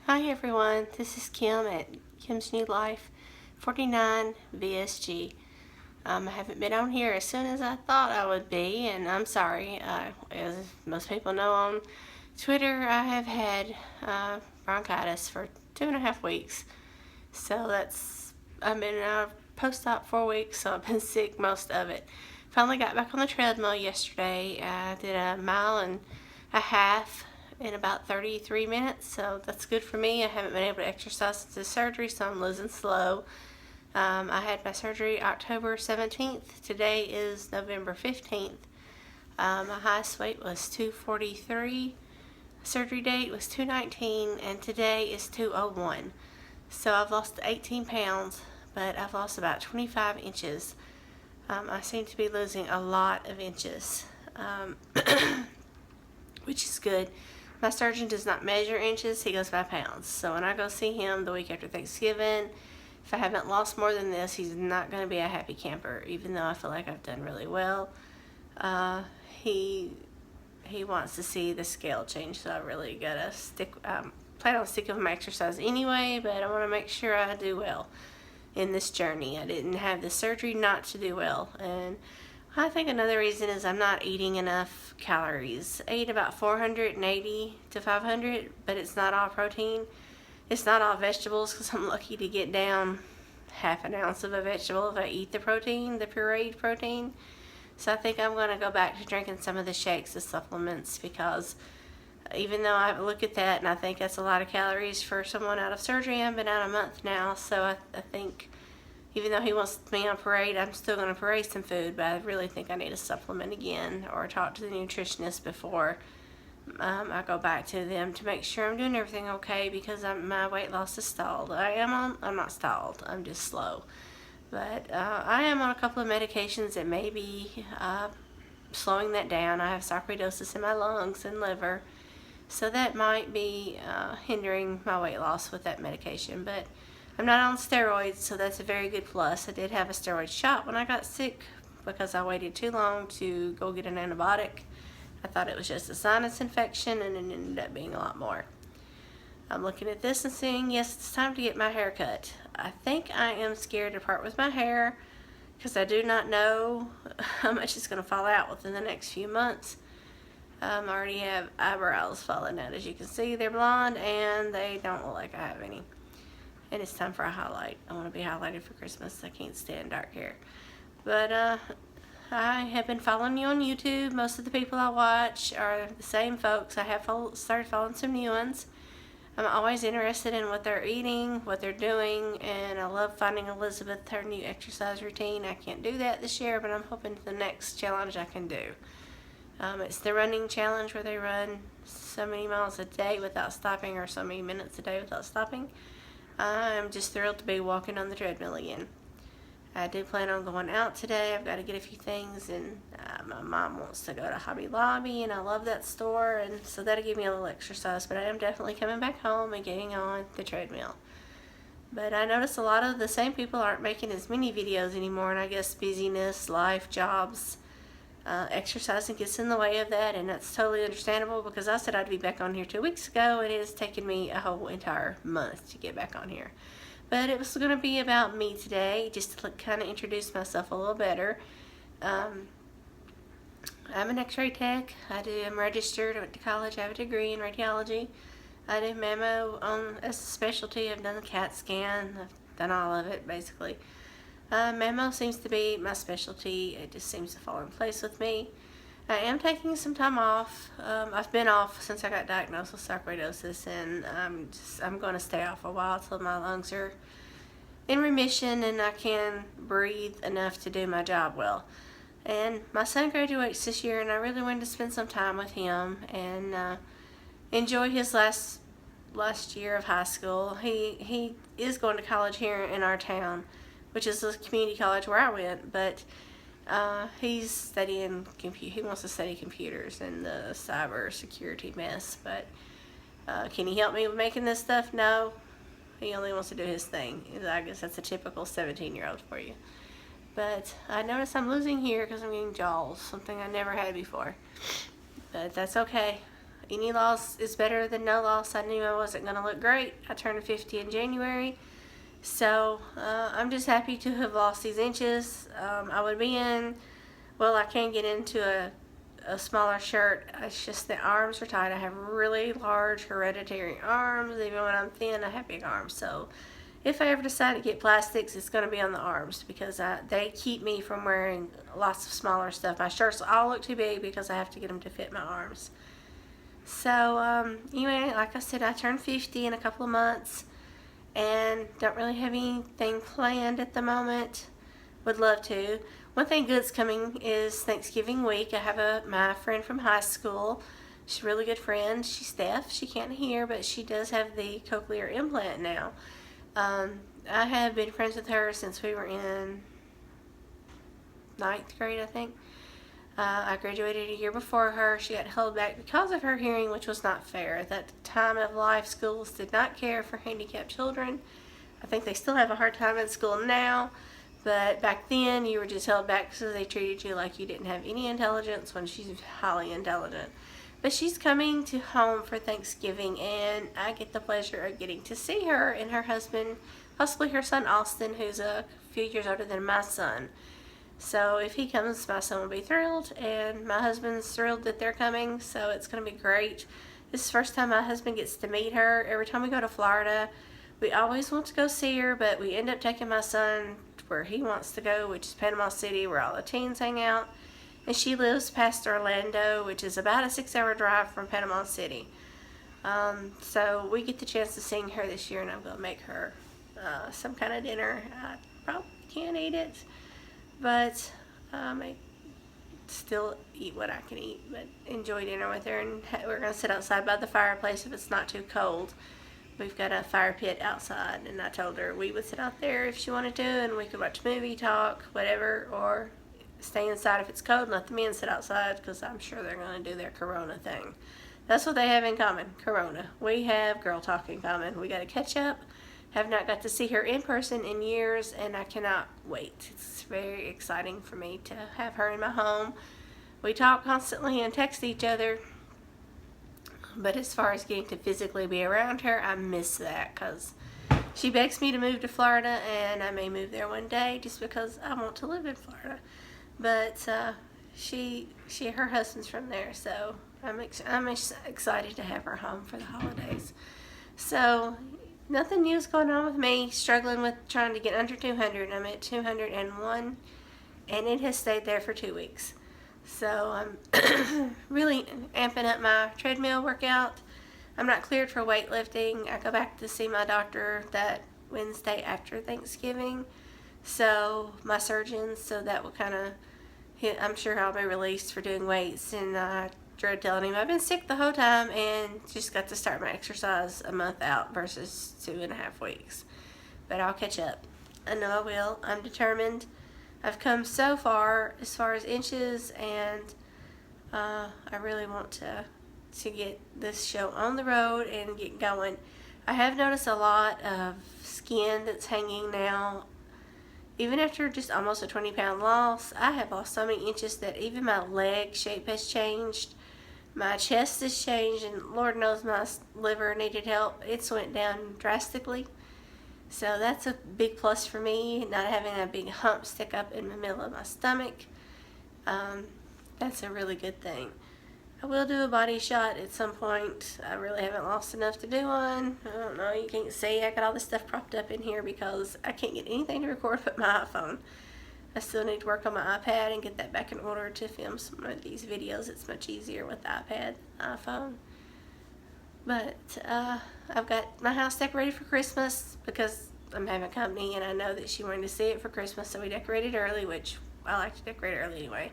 Hi everyone, this is Kim at Kim's New Life 49 VSG. I haven't been on here as soon as I thought I would be, and I'm sorry. As most people know on Twitter, I have had bronchitis for 2.5 weeks. So I've been out of post-op 4 weeks, so I've been sick most of it. Finally got back on the treadmill yesterday. I did a mile and a half in about 33 minutes, so that's good for me. I haven't been able to exercise since the surgery, so I'm losing slow. I had my surgery October 17th. Today is November 15th. My highest weight was 243. Surgery date was 219, and today is 201. So I've lost 18 pounds, but I've lost about 25 inches. I seem to be losing a lot of inches, which is good. My surgeon does not measure inches, he goes by pounds. So when I go see him the week after Thanksgiving, if I haven't lost more than this, he's not going to be a happy camper, even though I feel like I've done really well. He wants to see the scale change, so I really got to plan on sticking with my exercise anyway, but I want to make sure I do well in this journey. I didn't have the surgery not to do well, and I think another reason is I'm not eating enough calories. I eat about 480 to 500, but it's not all protein. It's not all vegetables, because I'm lucky to get down half an ounce of a vegetable if I eat the protein, the pureed protein. So I think I'm going to go back to drinking some of the shakes, the supplements, because even though I look at that and I think that's a lot of calories for someone out of surgery, I've been out a month now, so I think even though he wants me on parade, I'm still going to parade some food, but I really think I need a supplement again, or talk to the nutritionist before I go back to them to make sure I'm doing everything okay, because my weight loss is stalled. I'm not stalled, I'm just slow. But I am on a couple of medications that may be slowing that down. I have sarcoidosis in my lungs and liver, so that might be hindering my weight loss with that medication. But I'm not on steroids, so that's a very good plus. I did have a steroid shot when I got sick because I waited too long to go get an antibiotic. I thought it was just a sinus infection, and it ended up being a lot more. I'm looking at this and seeing, yes, it's time to get my hair cut. I think I am scared to part with my hair because I do not know how much it's going to fall out within the next few months. I already have eyebrows falling out. As you can see, they're blonde and they don't look like I have any. And it's time for a highlight. I want to be highlighted for Christmas. I can't stand dark hair. But I have been following you on YouTube. Most of the people I watch are the same folks. I have started following some new ones. I'm always interested in what they're eating, what they're doing, and I love finding Elizabeth her new exercise routine. I can't do that this year, but I'm hoping the next challenge I can do. It's the running challenge where they run so many miles a day without stopping, or so many minutes a day without stopping. I'm just thrilled to be walking on the treadmill again. I do plan on going out today. I've got to get a few things, and my mom wants to go to Hobby Lobby, and I love that store, and so that'll give me a little exercise. But I am definitely coming back home and getting on the treadmill. But I notice a lot of the same people aren't making as many videos anymore, and I guess busyness, life, jobs, exercising gets in the way of that, and that's totally understandable, because I said I'd be back on here 2 weeks ago, and it has taken me a whole entire month to get back on here. But it was going to be about me today, just to kind of introduce myself a little better. I'm an x-ray tech. I'm registered. I went to college. I have a degree in radiology. I do mammo as a specialty. I've done the CAT scan. I've done all of it, basically. Mammo seems to be my specialty. It just seems to fall in place with me. I am taking some time off. I've been off since I got diagnosed with sarcoidosis, and I'm going to stay off a while till my lungs are in remission and I can breathe enough to do my job well. And my son graduates this year, and I really wanted to spend some time with him and enjoy his last year of high school. He is going to college here in our town, which is a community college where I went, but he's studying he wants to study computers and the cyber security mess. But can he help me with making this stuff? No, he only wants to do his thing. I guess that's a typical 17-year-old for you. But I notice I'm losing here because I'm getting jowls, something I never had before. But that's okay. Any loss is better than no loss. I knew I wasn't going to look great. I turned 50 in January. So I'm just happy to have lost these inches. I would be in, well, I can get into a smaller shirt. It's just the arms are tight. I have really large hereditary arms. Even when I'm thin, I have big arms. So if I ever decide to get plastics, it's going to be on the arms because they keep me from wearing lots of smaller stuff. My shirts all look too big because I have to get them to fit my arms. So anyway, like I said, I turned 50 in a couple of months and don't really have anything planned at the moment. Would love to. One thing good's coming is Thanksgiving week. I have my friend from high school. She's a really good friend. She's deaf. She can't hear, but she does have the cochlear implant now. I have been friends with her since we were in 9th grade, I think. I graduated a year before her. She got held back because of her hearing, which was not fair. At that time of life, schools did not care for handicapped children. I think they still have a hard time in school now, but back then you were just held back because they treated you like you didn't have any intelligence when she's highly intelligent. But she's coming to home for Thanksgiving, and I get the pleasure of getting to see her and her husband, possibly her son Austin, who's a few years older than my son. So if he comes, my son will be thrilled, and my husband's thrilled that they're coming, so it's going to be great. This is the first time my husband gets to meet her. Every time we go to Florida, we always want to go see her, but we end up taking my son to where he wants to go, which is Panama City, where all the teens hang out. And she lives past Orlando, which is about a 6-hour drive from Panama City. So we get the chance to see her this year, and I'm going to make her some kind of dinner. I probably can't eat it, but I still eat what I can eat, but enjoy dinner with her. And we're going to sit outside by the fireplace if it's not too cold. We've got a fire pit outside, and I told her we would sit out there if she wanted to, and we could watch a movie, talk, whatever, or stay inside if it's cold and let the men sit outside, because I'm sure they're going to do their Corona thing. That's what they have in common, Corona. We have girl talk in common. We got to catch up. Have not got to see her in person in years, and I cannot wait. It's very exciting for me to have her in my home. We talk constantly and text each other, but as far as getting to physically be around her, I miss that because she begs me to move to Florida, and I may move there one day just because I want to live in Florida. But her husband's from there, so I'm excited to have her home for the holidays. So nothing new is going on with me. Struggling with trying to get under 200. I'm at 201, and it has stayed there for 2 weeks. So I'm really amping up my treadmill workout. I'm not cleared for weightlifting. I go back to see my doctor that Wednesday after Thanksgiving. So my surgeon, so that will kind of I'm sure I'll be released for doing weights. And I dread telling him I've been sick the whole time and just got to start my exercise a month out versus 2.5 weeks. But I'll catch up. I know I will. I'm determined. I've come so far as inches, and I really want to get this show on the road and get going. I have noticed a lot of skin that's hanging now. Even after just almost a 20-pound loss, I have lost so many inches that even my leg shape has changed. My chest has changed, and Lord knows my liver needed help. It's went down drastically. So that's a big plus for me, not having a big hump stick up in the middle of my stomach. That's a really good thing. I will do a body shot at some point. I really haven't lost enough to do one. I don't know, you can't see. I got all this stuff propped up in here because I can't get anything to record but my iPhone. I still need to work on my iPad and get that back in order to film some of these videos. It's much easier with the iPad, iPhone. But I've got my house decorated for Christmas because I'm having company, and I know that she wanted to see it for Christmas, so we decorated early, which I like to decorate early anyway.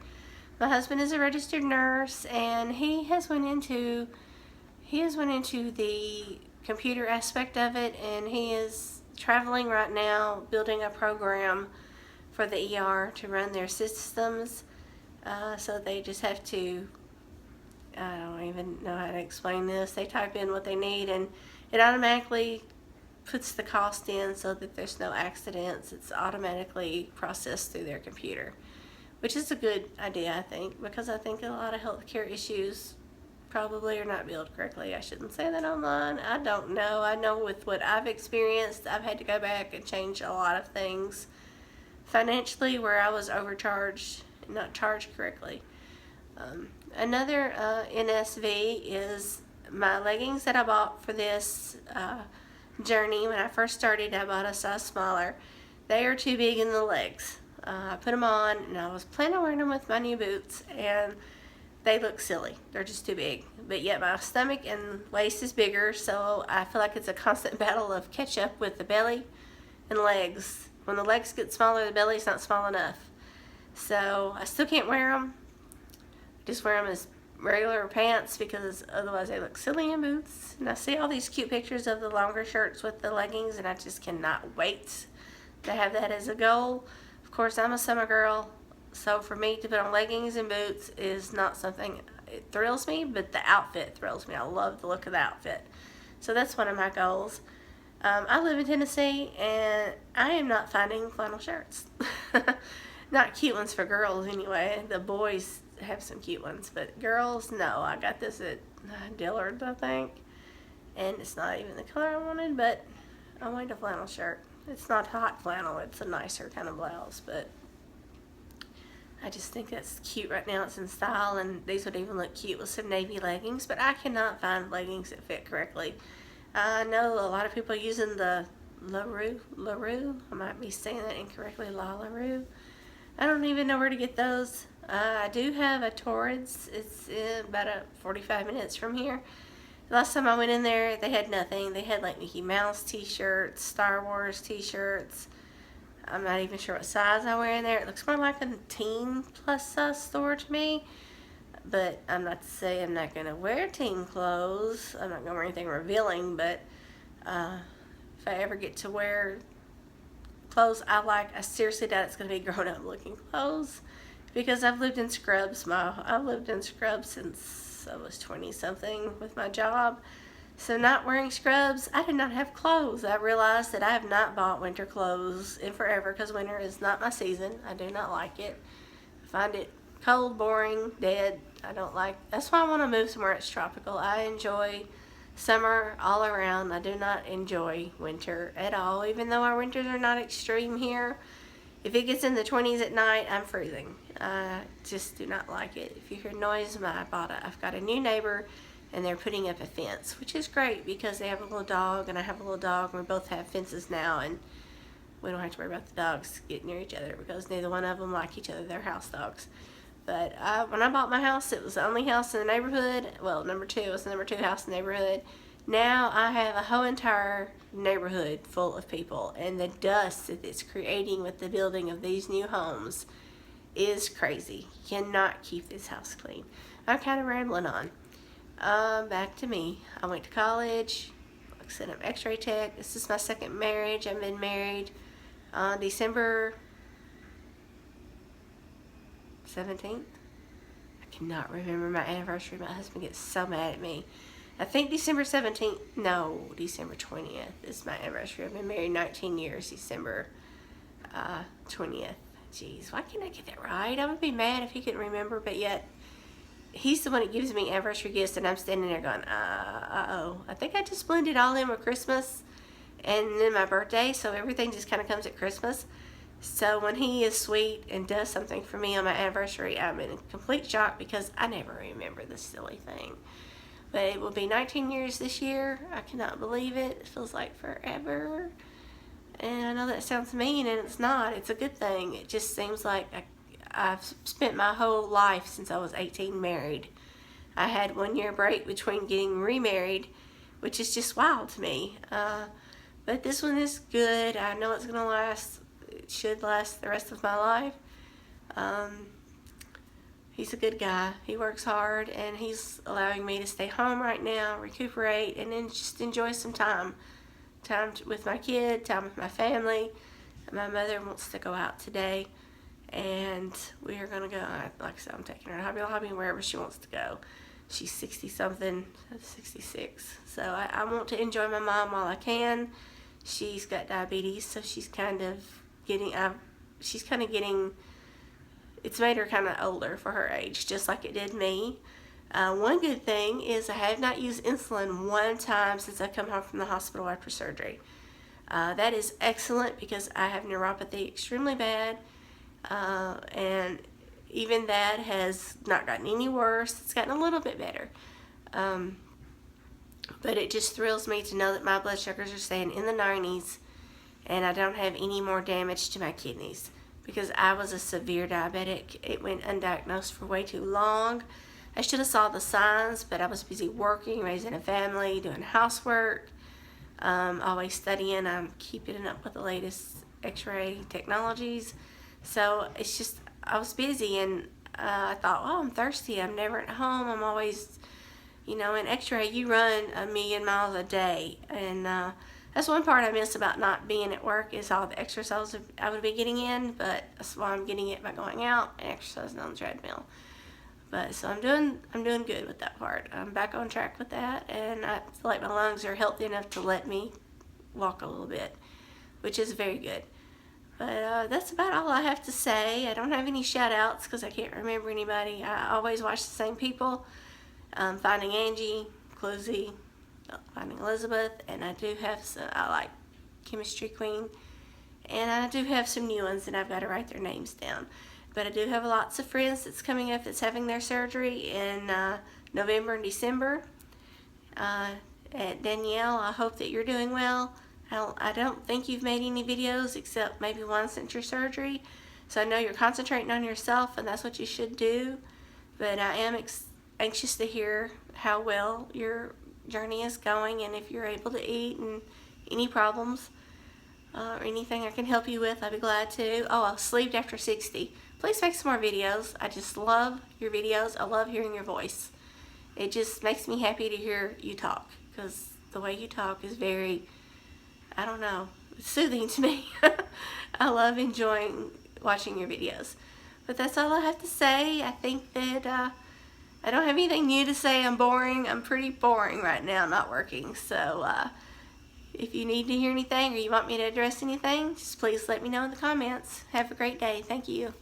My husband is a registered nurse, and he has went into the computer aspect of it, and he is traveling right now building a program for the ER to run their systems. So they just have to, I don't even know how to explain this. They type in what they need, and it automatically puts the cost in so that there's no accidents. It's automatically processed through their computer, which is a good idea, I think, because I think a lot of healthcare issues probably are not built correctly. I shouldn't say that online. I don't know. I know with what I've experienced, I've had to go back and change a lot of things financially where I was overcharged and not charged correctly. Another NSV is my leggings that I bought for this journey. When I first started, I bought a size smaller. They are too big in the legs. I put them on, and I was planning on wearing them with my new boots, and they look silly. They're just too big. But yet my stomach and waist is bigger, so I feel like it's a constant battle of catch up with the belly and legs. When the legs get smaller, the belly's not small enough. So I still can't wear them. I just wear them as regular pants because otherwise they look silly in boots. And I see all these cute pictures of the longer shirts with the leggings, and I just cannot wait to have that as a goal. Of course, I'm a summer girl, so for me to put on leggings and boots is not something, it thrills me, but the outfit thrills me. I love the look of the outfit. So that's one of my goals. I live in Tennessee, and I am not finding flannel shirts. Not cute ones for girls anyway. The boys have some cute ones, but girls, no. I got this at Dillard's, I think, and it's not even the color I wanted, but I wanted a flannel shirt. It's not hot flannel. It's a nicer kind of blouse, but I just think that's cute right now. It's in style, and these would even look cute with some navy leggings, but I cannot find leggings that fit correctly. I know a lot of people using the LaRue. I might be saying that incorrectly, LaRue. I don't even know where to get those. I do have a Torrance. It's about 45 minutes from here. Last time I went in there, they had nothing. They had like Mickey Mouse t-shirts, Star Wars t-shirts. I'm not even sure what size I wear in there. It looks more like a teen plus size store to me. But I'm not to say I'm not going to wear teen clothes. I'm not going to wear anything revealing, but if I ever get to wear clothes I like, I seriously doubt it's going to be grown-up looking clothes, because I've lived in scrubs. I've lived in scrubs since I was 20-something with my job. So not wearing scrubs, I did not have clothes. I realized that I have not bought winter clothes in forever because winter is not my season. I do not like it. I find it cold, boring, dead. I don't like. That's why I want to move somewhere it's tropical. I enjoy summer all around. I do not enjoy winter at all, even though our winters are not extreme here. If it gets in the 20s at night, I'm freezing. I just do not like it. If you hear noise, I've got a new neighbor, and they're putting up a fence, which is great because they have a little dog, and I have a little dog, and we both have fences now, and we don't have to worry about the dogs getting near each other because neither one of them like each other. They're house dogs. But when I bought my house, it was the only house in the neighborhood. Well, number 2, it was the number 2 house in the neighborhood. Now I have a whole entire neighborhood full of people, and the dust that it's creating with the building of these new homes is crazy. You cannot keep this house clean. I'm kind of rambling on. Back to me. I went to college. Like I said, I'm x-ray tech. This is my second marriage. I've been married on December 17th. I cannot remember my anniversary. My husband gets so mad at me. I think December 17th. No, December 20th is my anniversary. I've been married 19 years. December 20th. Jeez, why can't I get that right? I would be mad if he couldn't remember, but yet he's the one that gives me anniversary gifts, and I'm standing there going, uh-oh. I think I just blended all in with Christmas and then my birthday, so everything just kind of comes at Christmas. So when he is sweet and does something for me on my anniversary, I'm in complete shock because I never remember this silly thing. But it will be 19 years this year. I cannot believe it. It feels like forever. And I know that sounds mean, and it's not. It's a good thing. It just seems like I've spent my whole life since I was 18 married. I had 1 year break between getting remarried, which is just wild to me. But this one is good. I know it's going to last. It should last the rest of my life. He's a good guy. He works hard, and he's allowing me to stay home right now, recuperate, and then just enjoy some time. With my kid, time with my family. My mother wants to go out today, and we are going to go. Like I said, I'm taking her to Hobby Lobby and wherever she wants to go. She's 60-something, 66. So I want to enjoy my mom while I can. She's got diabetes, so she's kind of getting, it's made her kind of older for her age, just like it did me. One good thing is I have not used insulin one time since I come home from the hospital after surgery. That is excellent because I have neuropathy extremely bad, and even that has not gotten any worse. It's gotten a little bit better. But it just thrills me to know that my blood sugars are staying in the 90s and I don't have any more damage to my kidneys, because I was a severe diabetic. It went undiagnosed for way too long. I should have saw the signs, but I was busy working, raising a family, doing housework, always studying. I'm keeping up with the latest x-ray technologies. So it's just, I was busy, and I thought, oh, I'm thirsty. I'm never at home. I'm always, in x-ray, you run 1,000,000 miles a day. And that's one part I miss about not being at work, is all the exercise I would be getting in, but that's why I'm getting it by going out and exercising on the treadmill. But so I'm doing good with that part. I'm back on track with that, and I feel like my lungs are healthy enough to let me walk a little bit, which is very good. But that's about all I have to say. I don't have any shout outs because I can't remember anybody. I always watch the same people. Finding Angie, Cluzy, Finding Elizabeth, and I do have some, I like Chemistry Queen, and I do have some new ones, and I've got to write their names down. But I do have lots of friends that's coming up that's having their surgery in November and December. Danielle, I hope that you're doing well. I don't think you've made any videos except maybe one since your surgery. So I know you're concentrating on yourself, and that's what you should do. But I am anxious to hear how well your journey is going, and if you're able to eat, and any problems or anything I can help you with, I'd be glad to. Oh, I slept after 60. Please make some more videos. I just love your videos. I love hearing your voice. It just makes me happy to hear you talk, because the way you talk is very, I don't know, it's soothing to me. I love enjoying watching your videos. But that's all I have to say. I think that I don't have anything new to say. I'm boring. I'm pretty boring right now, not working. So if you need to hear anything or you want me to address anything, just please let me know in the comments. Have a great day. Thank you.